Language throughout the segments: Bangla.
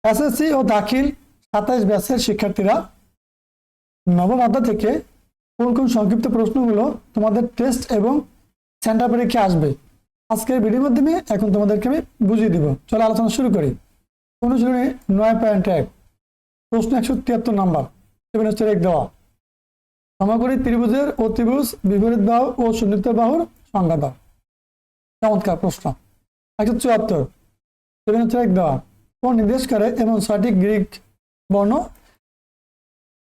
এসএসসি ও দাখিল 27 ব্যাচের শিক্ষার্থীরা নবম অধ্যায় থেকে কোন কোন সংক্ষিপ্ত প্রশ্নগুলো তোমাদের টেস্ট এবং সেন্টার পরীক্ষা আসবে আজকের ভিডিওর মাধ্যমে এখন তোমাদেরকে আমি বুঝিয়ে দিব। চলো আলোচনা শুরু করি। অনুশীলনী 9.1 প্রশ্ন 173 নম্বর। এক দেওয়া সমকোণী ত্রিভুজের অতিভুজ বিপরীত বাহু ও সুন্নিত বাহুর সংজ্ঞা দাও। চমৎকার প্রশ্ন। 174 এক দেওয়া কোন নির্দেশ করে এবং 6টি গ্রিক বর্ণ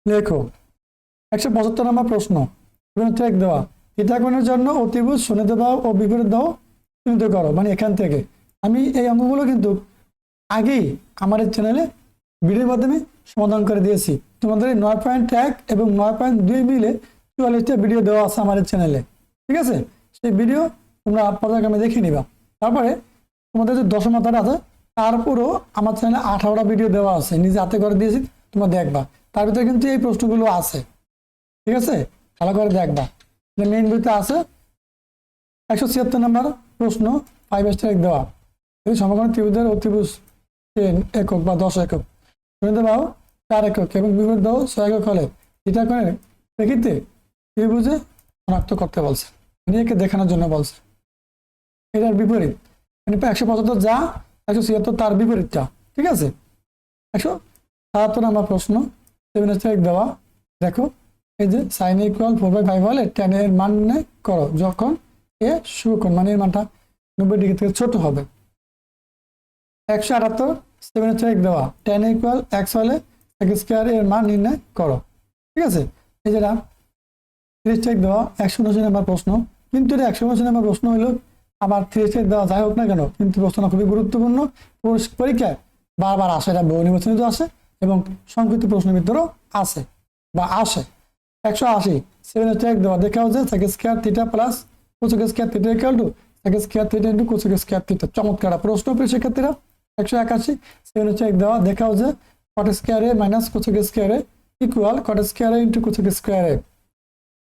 লেখো। 175 নম্বর প্রশ্ন। এক দেওয়া থিটাকোণের জন্য অতিভুজ সুন্নিত বাহু ও বিপরীত বাহু চিহ্নিত করো। মানে এখান থেকে আমি এই অঙ্কগুলো কিন্তু আগেই আমার চ্যানেলে ভিডিওর মাধ্যমে সমাধান করে দিয়েছি। তোমাদের 9.1 এবং 9.2 মিলে 44টা ভিডিও দেওয়া আছে আমার চ্যানেলে, ঠিক আছে? সেই ভিডিও তোমরা পর্যায়ক্রমে দেখে নিবা। তারপরে তোমাদের যে দশম অধ্যায় আছে তারপরও আমার চ্যানেলে 18টা ভিডিও দেওয়া আছে, নিজে হাতে করে দিয়েছি, তোমরা দেখবা। তার ভিতরে কিন্তু এই প্রশ্নগুলো আছে, ঠিক আছে? ভালো করে দেখবা, মেইন বইতে আছে। 176 নম্বর প্রশ্ন 5 দেওয়া এই সমকোণী ত্রিভুজের অতিভুজ 10 একক বা 10 একক, সুন্নিত বাহু 4 একক এবং বিপরীত বাহু 6 একক হলে থিটাকোণের প্রেক্ষিতে ত্রিভুজে শনাক্ত করতে বলছে, একে দেখানোর জন্য বলছে। এটার বিপরীত মানে 175 যা 176 তার বিপরীতটা, ঠিক আছে? 177 নম্বর প্রশ্ন 7 দেওয়া দেখো এই যে sin ইকুয়াল 4/5 হলে tan এর মান নির্ণয় করো যখন এ সুকোণ মানে এর মানটা 90 ডিগ্রি থেকে ছোট হবে। 178 দেওয়া tan ইকুয়াল x হলে x স্কয়ার এর মান নির্ণয় করো, ঠিক আছে? এই যেটা 30 দেওয়া 179 নম্বর প্রশ্ন। কিন্তু এটা 179 নম্বর প্রশ্ন হলো আবার 30 দেওয়া যাই হোক না কেন, কিন্তু প্রশ্নটা খুবই গুরুত্বপূর্ণ, পরীক্ষায় বারবার আসে, এটা বহু নির্বাচনিত আসে এবং সংক্ষিপ্ত প্রশ্নের ভিতরেও আছে বা আসে। 180 দেওয়া দেখা হচ্ছে sec square theta plus cosec square theta equal to sec square theta into cosec square theta. চমৎকার প্রশ্ন প্রিয় শিক্ষার্থীরা। 181 দেওয়া দেখা হচ্ছে cot স্কয়ার এ মাইনাস cosec স্কয়ার এ ইকুয়াল cot স্কয়ার এ ইনটু cosec স্কয়ার এ।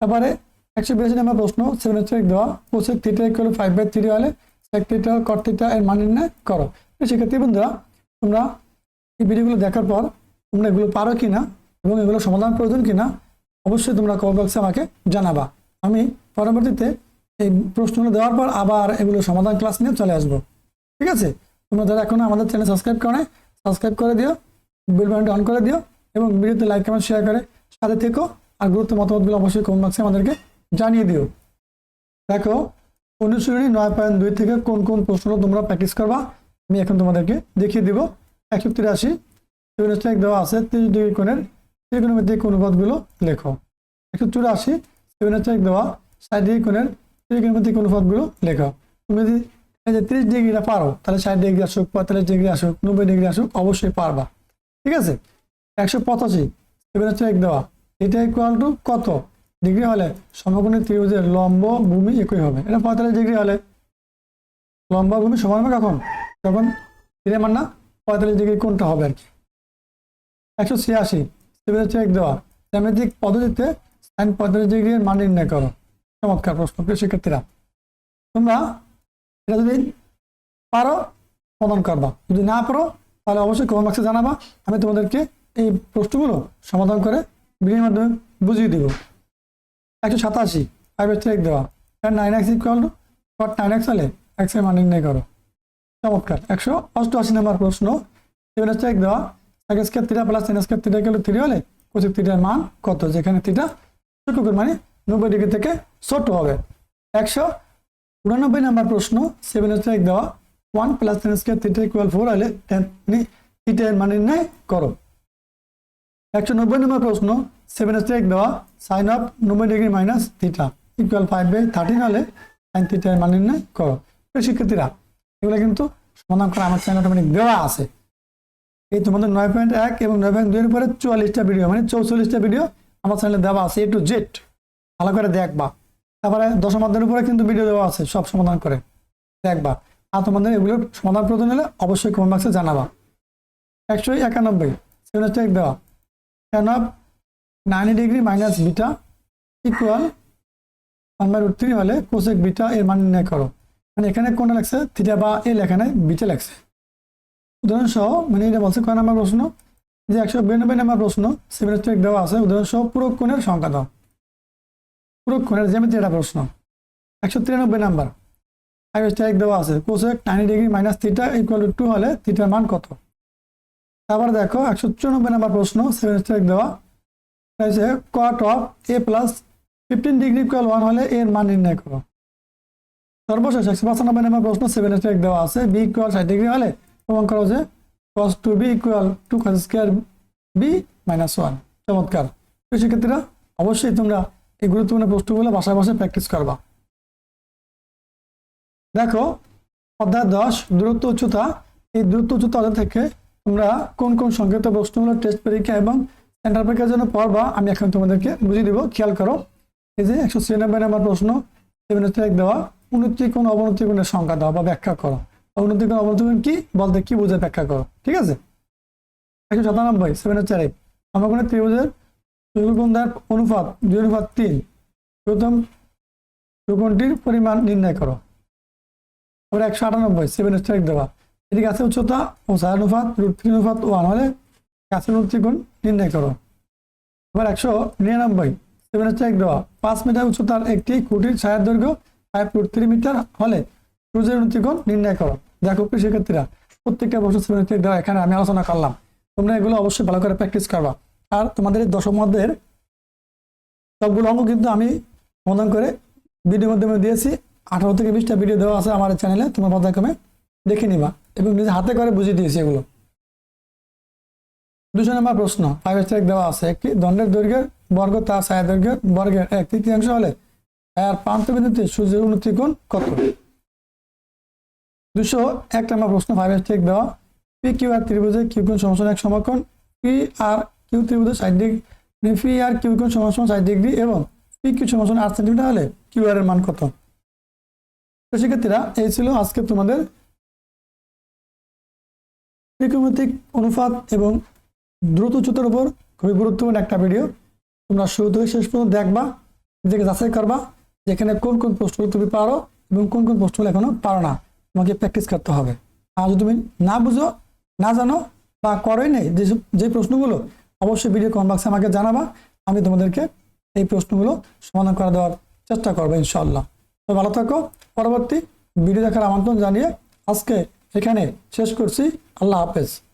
তারপরে 182 নম্বর প্রশ্ন 7 দেওয়া cosec থিটা ইকুয়াল 5/3 হলে sec থিটা cot থিটা এর মান নির্ণয় করো। শিক্ষার্থী বন্ধুরা, তোমরা এই ভিডিওগুলো দেখার পর তোমরা এগুলো পারো কিনা এবং এগুলো সমাধান প্রয়োজন কিনা অবশ্যই তোমরা কমেন্ট বক্সে আমাকে জানাবা। আমি পরবর্তীতে এই প্রশ্নগুলো দেওয়ার পর আবার এগুলো সমাধান ক্লাস নিয়ে চলে আসবো, ঠিক আছে? তোমরা যারা এখনো আমাদের চ্যানেল সাবস্ক্রাইব করে দিও, বেল বাটনটা অন করে দিও এবং ভিডিওতে লাইক কমেন্ট শেয়ার করে সাথে থেকো। আর গুরুত্ব মতামতগুলো অবশ্যই কমেন্ট বক্সে আমাদেরকে জানিয়ে দিও। দেখো অনুশীলনী 9.2 থেকে কোন কোন প্রশ্নগুলো তোমরা প্র্যাকটিস করবা আমি এখন তোমাদেরকে দেখিয়ে দিব। 183 দেওয়া আছে 30 ডিগ্রি কোণের ত্রিকোণমিতিক অনুপাতগুলো লেখো। 184 দেওয়া 60 ডিগ্রি কোণের ত্রিকোণমিতিক অনুপাতগুলো লেখো। তুমি যদি এই যে 30 ডিগ্রিটা পারো তাহলে 60 ডিগ্রি আসুক, 45 ডিগ্রি আসুক, 90 ডিগ্রি আসুক অবশ্যই পারবা, ঠিক আছে? 185 দেওয়া এটা ইকুয়াল টু কত ডিগ্রি হলে সমকোণী ত্রিভুজের লম্ব ভূমি একই হবে। এটা 45 ডিগ্রি হলে লম্ব ভূমি সমান হবে কখন, যখন তীরের মান না 45 ডিগ্রি কোণটা হবে আর কি। 186 দেওয়া জ্যামিতিক পদ্ধতিতে sin 45 ডিগ্রি এর মান নির্ণয় করো। চমৎকার প্রশ্ন প্রিয় শিক্ষার্থীরা। তোমরা এটা যদি পারো সমাধান করবা, যদি না পারো তাহলে অবশ্যই কমেন্ট বক্সে জানাবা, আমি তোমাদেরকে এই প্রশ্নগুলো সমাধান করে ভিডিওর মাধ্যমে বুঝিয়ে দিব। 187 দেওয়া 9x equal to cot 9x হলে x এর মান নির্ণয় করো। চমৎকার। 188 নম্বর প্রশ্ন 7 দেওয়া sec square theta plus sin square theta equal to 3 হলে cosec থিটার মান কত, যেখানে থিটা সূক্ষ্মকোণ মানে 90 ডিগ্রি থেকে ছোট হবে। 189 নম্বর প্রশ্ন 7 দেওয়া 1 plus sin square theta equal 4 হলে tan থিটা এর মান নির্ণয় করো। 190 নম্বর প্রশ্ন 7 দেওয়া sin of 90 degree minus theta equal 5/13 হলে sin থিটা এর মান নির্ণয় করো। শিক্ষার্থীরা এগুলো কিন্তু সমাধান করা আমার চ্যানেল অটোমেটিক দেওয়া আছে। এই তোমাদের 9.1 এবং 9.2 এর উপরে 44টা ভিডিও মানে 44টা ভিডিও আমার চ্যানেলে দেওয়া আছে, A to Z ভালো করে দেখবা। তারপরে দশম অধ্যায়ের উপরে কিন্তু ভিডিও দেওয়া আছে, সব সমাধান করে দেখবা। আর তোমাদের এগুলোর সমাধান প্রয়োজন হলে অবশ্যই কমেন্ট বক্সে জানাবা। 191 দেওয়া tan of 90 degree minus beta equal 1/√3 হলে cosec বিটা এর মান নির্ণয় করো। মানে এখানে কোনটা লাগছে থিটা বা এ লেখা নাই, বিটা লাগছে। উদাহরণ সহ, মানে এটা বলছে কয় নাম্বার প্রশ্ন, যে 192 নাম্বার প্রশ্ন 7 দেওয়া আছে, উদাহরণ সহ পূরক কোণের সংখ্যা দাও। পূরক কোণের জ্যামিতি এটা প্রশ্ন। 193 নাম্বার 5 দেওয়া আছে, cosec 90 degree minus theta equal to 2 হলে থিটার মান কত। তারপর দেখো 194 নাম্বার প্রশ্ন 7 দেওয়া হয়েছে, cot of A plus 15 degree equal 1 হলে এর মান নির্ণয় করো। সর্বশেষ 195 নাম্বার প্রশ্ন 7 দেওয়া আছে, বি ইকুয়াল 60 ডিগ্রি হলে প্রমাণ করো যে cos 2b equal 2 cos square b minus 1। চমৎকার। শিক্ষার্থীরা অবশ্যই তোমরা এই গুরুত্বপূর্ণ প্রশ্নগুলো বাসায় বাসায় প্র্যাকটিস করবা। দেখো অধ্যায় 10 দূরত্ব উচ্চতা। এই দূরত্ব উচ্চতা অধ্যায় থেকে তোমরা কোন কোন সংক্ষিপ্ত প্রশ্নগুলো টেস্ট পরীক্ষা এবং সেন্টার পরীক্ষার জন্য পড়বা আমি এখন তোমাদেরকে বুঝিয়ে দিব। খেয়াল করো, এই যে 196 নাম্বার প্রশ্ন 7 দেওয়া, উন্নতি কোণ অবনতি কোণের সংখ্যা দাও বা ব্যাখ্যা করো। উন্নতি কোণ অবনতি কোণ কি বলতে কি বোঝে ব্যাখ্যা করো। ঠিক আছে। 197 7 সমকোণের ত্রিভুজের চতুর্কোণ দ্বয়ের অনুপাত 2:3, প্রথম ত্রিকোণটির পরিমাণ নির্ণয় করো। আবার 198 7 দেওয়া, এদিকে আছে উচ্চতা ও ছায়া অনুপাত √3:1 হলে কাছের ত্রিকোণ নির্ণয় করো। আবার 199 7 দেওয়া, 5 মিটার উচ্চতার একটি খুঁটির ছায়ার দৈর্ঘ্য 5√3 মিটার হলে সূর্যের ত্রিকোণ নির্ণয় করো। দেখো প্রিয় শিক্ষার্থীরা, প্রত্যেকটা প্রশ্ন 7 দেওয়া এখানে আমি আলোচনা করলাম, তোমরা এগুলো অবশ্যই ভালো করে প্র্যাকটিস করবা। আর তোমাদের এই দশম অধ্যায়ের সবগুলো অঙ্ক কিন্তু আমি সমাধান করে ভিডিওর মাধ্যমে দিয়েছি। 18 থেকে 20টা ভিডিও দেওয়া আছে আমার চ্যানেলে, তোমার পর্যায়ক্রমে দেখে নিবা এবং নিজে হাতে করে বুঝিয়ে দিয়েছি এগুলো। 200 নম্বর প্রশ্ন 5 দেওয়া আছে, একটি দণ্ডের দৈর্ঘ্যের বর্গ তার ছায়া দৈর্ঘ্যের বর্গের 1/3 হলে এর প্রান্তবিন্দুতে সূর্যের উন্নতি কোণ কত। 201 নম্বর প্রশ্ন 5 দেওয়া, পি কিউ আর ত্রিভুজে কিউ কোণ সমান এক সমকোণ, P R Q ত্রিভুজে 60 degree, P R Q কোণ সমান 60 ডিগ্রি এবং পি কিউ সমান 8 সেন্টিমিটার হলে কিউ আর এর মান কত। তো শিক্ষার্থীরা এই ছিল আজকে তোমাদের ত্রিকোণমিতিক অনুপাত এবং দ্রুত উচ্চতার উপর খুবই গুরুত্বপূর্ণ একটা ভিডিও। তোমরা শুরু থেকে শেষ পর্যন্ত দেখবা, নিজেকে যাচাই করবা যেখানে কোন কোন প্রশ্নগুলো তুমি পারো এবং কোন কোন প্রশ্নগুলো এখনো পারো না, তোমাকে প্র্যাকটিস করতে হবে। আর যদি তুমি না বুঝো, না জানো বা করোই নেই যে প্রশ্নগুলো, অবশ্যই ভিডিও কমেন্ট বক্সে আমাকে জানাবা, আমি তোমাদেরকে এই প্রশ্নগুলো সমাধান করে দেওয়ার চেষ্টা করবো ইনশাআল্লাহ। তো ভালো থাকো, পরবর্তী ভিডিও দেখার আমন্ত্রণ জানিয়ে আজকে এখানে শেষ করছি। আল্লাহ হাফেজ।